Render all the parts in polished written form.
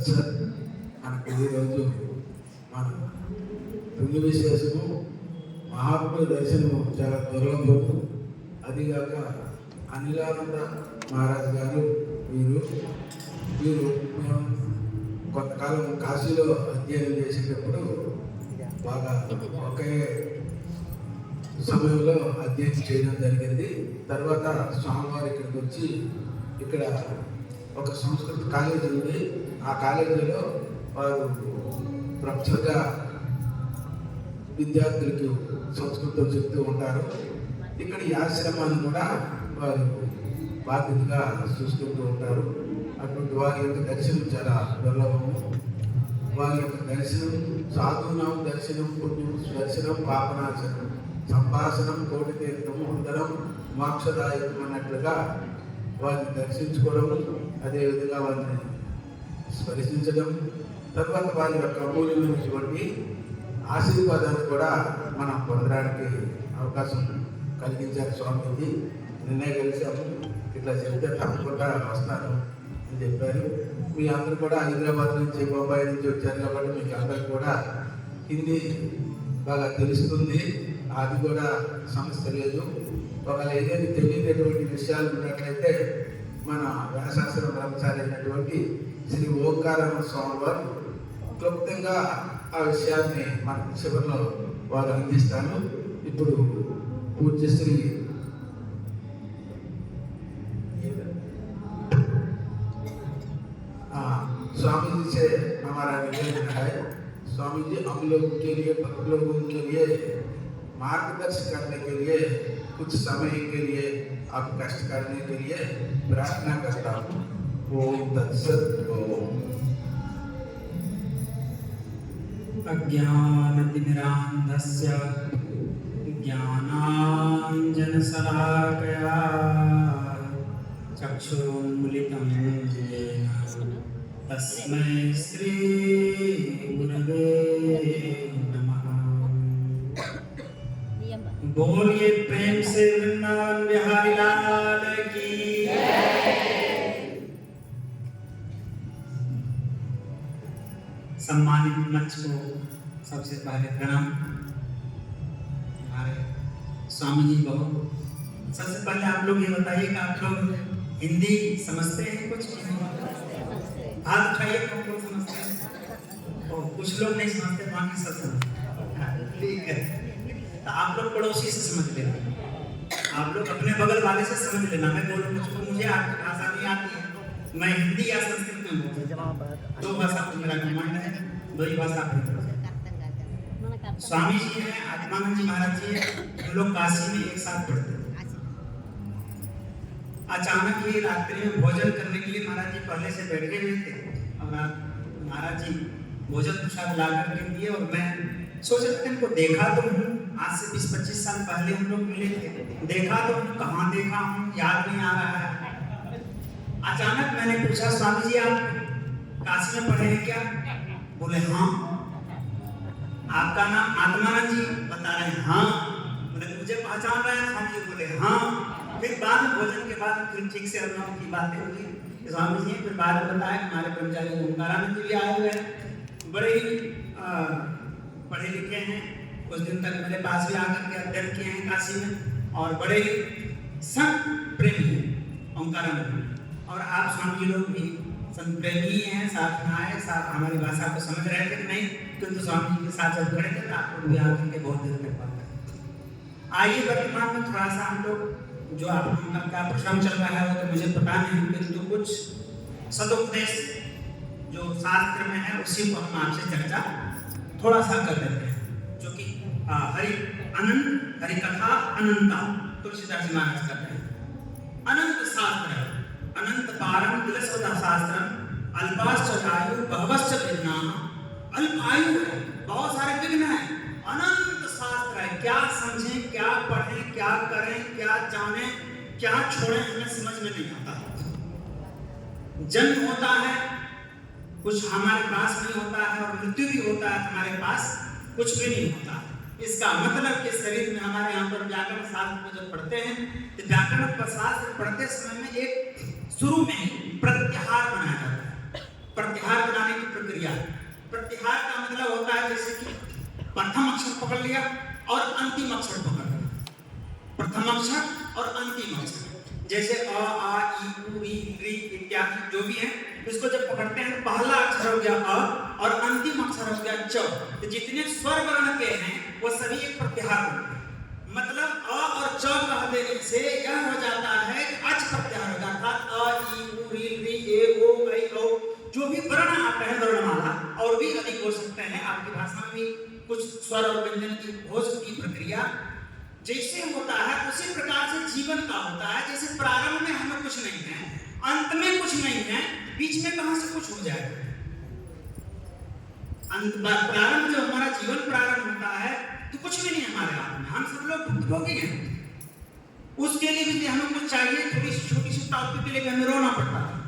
తత్సత్. మనకు ఈరోజు మన పుణ్య విశేషము మహాత్ముల దర్శనము చాలా దుర్లభము. అదిగాక అనిలానంద మహారాజ్ గారు వీరు మేము కొంతకాలం కాశీలో అధ్యయనం చేసేటప్పుడు బాగా ఒకే సమయంలో అధ్యయనం చేయడం జరిగింది. తర్వాత స్వామివారి ఇక్కడికి వచ్చి ఇక్కడ ఒక సంస్కృత కాలేజీ ఉంది. ఆ కాలేజీలో వారు ప్రొఫెసర్గా విద్యార్థులకు సంస్కృతం చెప్తూ ఉంటారు. ఇక్కడ ఈ ఆశ్రమాన్ని కూడా వారు బాధ్యతగా చూసుకుంటూ ఉంటారు. అటువంటి వారి యొక్క దర్శనం చాలా దుర్లభము. వారి యొక్క దర్శనం సాధునాం దర్శనం పుణ్యం దర్శనం పాపనాశనం సంభాషణం కోటి తీర్థం అందరం మోక్షదాయకం అన్నట్లుగా వారిని దర్శించుకోవడం, అదేవిధంగా వారిని స్పర్శించడం, తర్వాత వారి యొక్క అమూల్యమైనటువంటి ఆశీర్వాదాన్ని కూడా మనం పొందడానికి అవకాశం కలిగించారు స్వామీజీ. నిన్నే కలిసాము, ఇట్లా చెప్తే తప్పకుండా వస్తాను అని చెప్పారు. మీ అందరూ కూడా హైదరాబాద్ నుంచి బొంబాయి నుంచి వచ్చారు కాబట్టి మీకు అందరికి కూడా హిందీ బాగా తెలుస్తుంది. అది కూడా సమస్య లేదు. ఒకవేళ ఏదైనా తెలియనటువంటి విషయాలు ఉన్నట్లయితే మన వ్యాసాశ్రమ బ్రహ్మచారి అయినటువంటి శ్రీ ఓంకారామ స్వామి వారు క్లుప్తంగా ఆ విషయాన్ని మన చివరిలో వారు అందిస్తాను. ఇప్పుడు పూజ్య శ్రీ स्वामी जी से हमारा निवेदन है, स्वामी जी हम लोगों के लिए, भक्त लोगों के लिए मार्गदर्शन करने के लिए कुछ समय के लिए आप कष्ट करने के लिए प्रार्थना करता हूँ. ओम तत्सत. ओम. अज्ञानतिमिरान्धस्य ज्ञानाञ्जनशलाकया चक्षुरुन्मिलितं येन तस्मै श्री गुरवे नमः. बोलिए प्रेम से वृंदावन बिहारी लाल की. सम्मानित मंच को सबसे पहले प्रणाम. हमारे स्वामी जी बहुत, सबसे पहले आप लोग ये बताइए कि आप लोग हिंदी समझते हैं? कुछ हाथ उठाइए. हम लोग समझते हैं और कुछ लोग नहीं समझते, बाकी सब समझते. ठीक है, तो आप लोग पड़ोसी से समझ लेना, आप लोग अपने बगल वाले से समझ लेना. मैं बोलूँ मुझे आपकी भाषा नहीं आती है, मैं हिंदी या संस्कृत में बोलूँ, दो भाषा को मेरा कमांड है, दो ही भाषा अपनी तरफ. स्वामी जी हैं, आत्मानंद जी महाराज जी हैं, हम लोग काशी में एक साथ पढ़ते हैं. अचानक ही रात्रि में भोजन करने के लिए महाराज जी पहले से बैठे हुए थे और महाराज जी भोजन प्रसाद ला करके दिए और मैं सोच रहा था इनको देखा तो हूँ, आज से 20-25 साल पहले हम लोग मिले थे, देखा तो हूँ, कहाँ देखा हूँ याद नहीं आ रहा है. अचानक मैंने पूछा, स्वामी जी आप काशी में पढ़े हैं क्या? बोले हाँ. आपका नाम आत्मानंद जी? बता रहे हैं हाँ. बोले मुझे पहचान रहे हैं स्वामी जी? बोले हाँ. फिर बाद में भोजन के बाद फिर ठीक से अनुभव की बातें हुई स्वामी जी. फिर बाद में बताया हमारे ब्रह्मचारी ओंकारानंद जी भी आए हुए हैं, बड़े ही पढ़े लिखे हैं, कुछ दिन तक मेरे पास भी आकर के अध्ययन किए हैं काशी में और बड़े ही संत प्रेमी हैं ओंकारानंद. और आप स्वामी जी लोग भी संत प्रेमी हैं, साथ में आए, साथ हमारी भाषा को समझ रहे थे कि नहीं, किंतु स्वामी जी के साथ जब खड़े थे तो आप लोग भी आकर के बहुत देर तक बात करें. आइए वर्तमान में थोड़ा सा हम लोग जो आप लोगों का प्रश्न चल रहा है वो तो मुझे पता नहीं, किंतु कुछ सदुपदेश जो शास्त्र में है उसी को हम आपसे चर्चा थोड़ा सा कर देते हैं, जो कि हरि कथा अनंता तुलसीदास जी महाराज करते हैं. अनंत शास्त्र है, अनंत पारम तिलस्वता शास्त्र, अल्पाश्च आयु बहवश्च विघ्ना. अल्प आयु है, बहुत सारे विघ्न है, अनंत शास्त्र है. क्या समझें, क्या पढ़ें, क्या करें, क्या जानें, क्या छोड़ें, हमें समझ में नहीं आता. जन्म होता है, कुछ हमारे पास नहीं होता है, और मृत्यु भी होता है हमारे पास, कुछ भी नहीं होता. इसका मतलब कि शरीर में हमारे यहाँ पर व्याकरण शास्त्र को जब पढ़ते हैं तो व्याकरण शास्त्र पढ़ते समय में एक शुरू में ही प्रत्याहार बनाया जाता है. प्रत्याहार बनाने की प्रक्रिया। प्रत्याहार का मतलब होता है जैसे कि प्रथम अक्षर पकड़ लिया और अंतिम अक्षर पकड़ लिया, प्रथम अक्षर और अंतिम अक्षर, जैसे अ आ ई उ ई ऋ इत्यादि जो भी है, इसको जब पकड़ते हैं तो पहला अक्षर हो गया अ और अंतिम अक्षर हो गया च। तो जितने स्वर वर्ण के हैं वो सभी एक प्रत्याहार होते हैं। मतलब अ और च कह देने से यह हो जाता है कि अच प्रत्याहार हो जाता है। अ ई उ ऋ ए ओ ऐ औ जो भी वर्ण आते हैं वर्णमाला और भी अधिक हो सकते हैं। आपकी भाषा में भी कुछ स्वर और व्यंजन की घोष की प्रक्रिया जैसे होता है उसी प्रकार से जीवन का होता है। जैसे प्रारंभ में हमें कुछ नहीं है, अंत में कुछ नहीं है, बीच में कहां से कुछ हो जाएगा। प्रारंभ जो हमारा जीवन प्रारंभ होता है तो कुछ भी नहीं हमारे हाथ में, हम सब लोग भुक्तभोगी हैं। उसके लिए भी हमें कुछ चाहिए, थोड़ी छोटी सी टॉफी के लिए भी हमें रोना पड़ता है।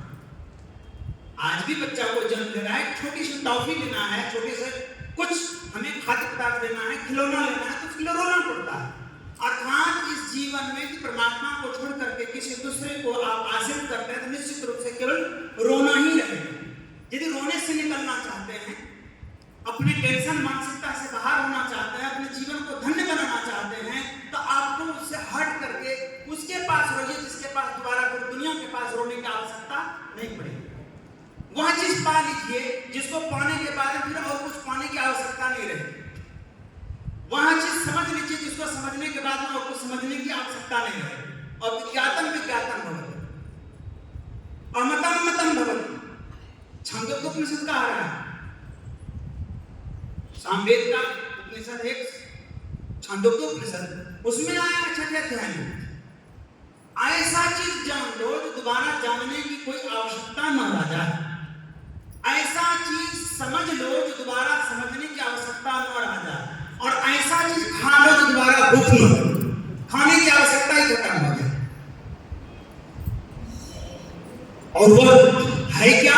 आज भी बच्चा को जन्म ले रहा है, छोटी सी टॉफी लेना है, छोटे से कुछ हमें खाद्य पदार्थ लेना है, खिलौना लेना है तो उसके लिए रोना पड़ता है। अर्थात इस जीवन में कि परमात्मा को छोड़ करके किसी दूसरे को आप आश्रित करते हैं तो निश्चित रूप से केवल रोना ही रहेगा। यदि रोने से निकलना चाहते हैं, अपने टेंशन मानसिकता से बाहर होना चाहते हैं, अपने जीवन को धन्य बनाना चाहते हैं, तो आपको उससे हट करके उसके पास रोइए जिसके पास दोबारा दुनिया के पास रोने की आवश्यकता नहीं पड़ेगी। वह चीज पा लीजिए जिसको पाने के बाद फिर और कुछ पाने की आवश्यकता नहीं रहेगी। वह चीज समझ लीजिए जिसको समझने के बाद और कुछ समझने की आवश्यकता नहीं रहेगी। और विज्ञातम विज्ञातम भवति, अमतम मतम भवति। छांदोग्योपनिषद का आ रहा है, सामवेद का उपनिषद है छांदोग्योपनिषद, उसमें आया 6वें अध्याय में, ऐसा चीज जान लो जो दोबारा जानने की कोई आवश्यकता न रह जाए। ऐसा चीज समझ लो जो दोबारा समझने की आवश्यकता न रह जाए। और ऐसा चीज खा लो जो दोबारा भूख न लगे, खाने की आवश्यकता ही खत्म हो जाए। और वह है क्या?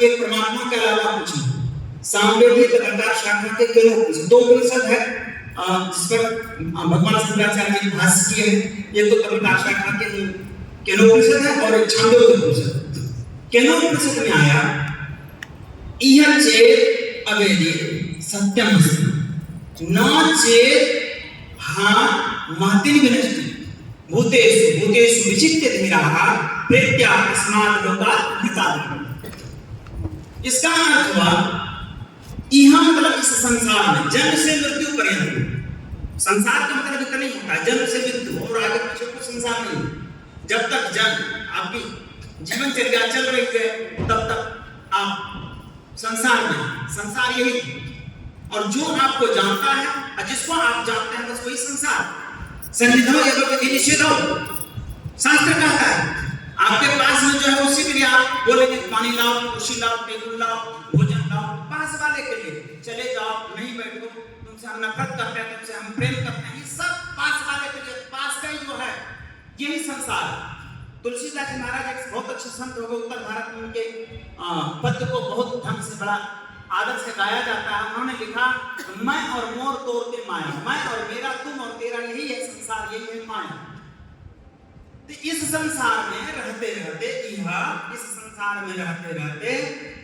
एक परमात्मा के अलावा कुछ नहीं। सामवेद तथा शाखा के केनो दो उपनिषद है जिस पर भगवान शंकराचार्य जी भाष्य किए हैं। एक तो तथा शाखा के केनोपनिषद है और एक छांदोग्योपनिषद। केनोपनिषद में आया इह चेत अवेदी सत्यम न चेत हाँ महतिन विनष्टि भूतेषु भूतेषु विचित्य धीराः प्रेत्या अस्मात् लोकात् घृतात्। इसका अर्थ हुआ यह मतलब इस संसार में जन्म से मृत्यु पर्यंत, संसार का मतलब इतना नहीं होता जन्म से मृत्यु और आगे पीछे कुछ संसार नहीं। जब तक जन्म आपकी जीवन चर्या चल रही है तब तक आप संसार में, संसार यही। और जो आपको जानता है और जिसको आप जानते हैं बस वही संसार। सन्निधौ एवं निषेधौ, शास्त्र कहता है आपके पास में जो है उसी के लिए आप बोलेंगे पानी लाओ, कुर्सी लाओ, टेबल लाओ, भोजन लाओ। पास वाले के लिए चले जाओ, नहीं बैठो, तुमसे हम नफरत करते हैं, तुमसे हम प्रेम करते हैं, ये सब पास वाले के लिए। पास का ही जो है यही संसार। तुलसीदास जी महाराज एक बहुत अच्छे संत हो गए, उत्तर भारत में उनके पद्य को बहुत ढंग से बड़ा आदर से गाया जाता है। उन्होंने लिखा मैं और मोर तोड़ते माया, मैं और मेरा, तुम और तेरा, यही है संसार, यही है माया। तो इस संसार में रहते रहते, इस संसार में रहते रहते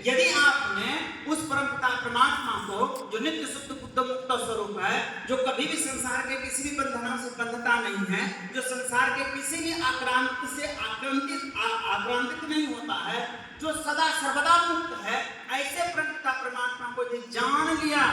यदि आपने उस परमपिता परमात्मा को जो नित्य शुद्ध बुद्ध मुक्त स्वरूप है, जो कभी भी संसार के किसी भी बंधनों से बंधता नहीं है, जो संसार के किसी भी आक्रांत से आक्रांतित नहीं होता है, जो सदा सर्वदा मुक्त है, ऐसे परमपिता परमात्मा को जान लिया